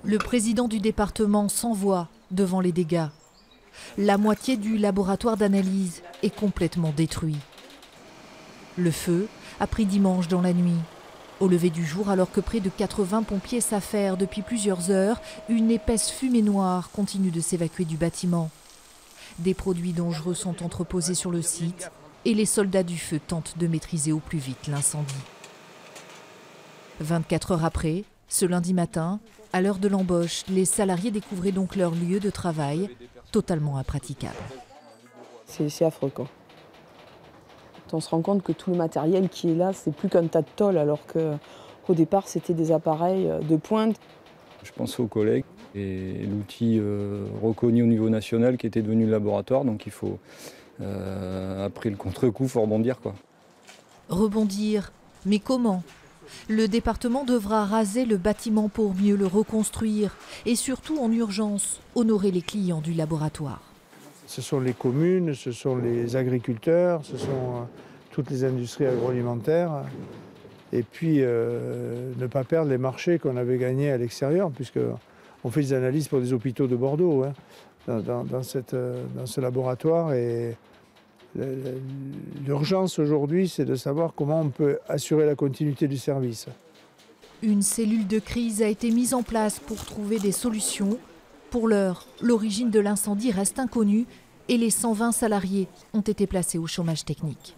Le président du département s'envoie devant les dégâts. La moitié du laboratoire d'analyse est complètement détruit. Le feu a pris dimanche dans la nuit. Au lever du jour, alors que près de 80 pompiers s'affairent depuis plusieurs heures, une épaisse fumée noire continue de s'évacuer du bâtiment. Des produits dangereux sont entreposés sur le site et les soldats du feu tentent de maîtriser au plus vite l'incendie. 24 heures après, ce lundi matin, à l'heure de l'embauche, les salariés découvraient donc leur lieu de travail totalement impraticable. C'est affreux, quoi. On se rend compte que tout le matériel qui est là, c'est plus qu'un tas de tôle, alors qu'au départ, c'était des appareils de pointe. Je pense aux collègues et l'outil reconnu au niveau national qui était devenu le laboratoire, donc il faut, après le contre-coup, il faut rebondir, quoi. Rebondir, mais comment ? Le département devra raser le bâtiment pour mieux le reconstruire et surtout en urgence, honorer les clients du laboratoire. Ce sont les communes, ce sont les agriculteurs, ce sont toutes les industries agroalimentaires. Et puis ne pas perdre les marchés qu'on avait gagnés à l'extérieur, puisqu'on fait des analyses pour des hôpitaux de Bordeaux dans ce laboratoire. Et l'urgence aujourd'hui, c'est de savoir comment on peut assurer la continuité du service. Une cellule de crise a été mise en place pour trouver des solutions. Pour l'heure, l'origine de l'incendie reste inconnue et les 120 salariés ont été placés au chômage technique.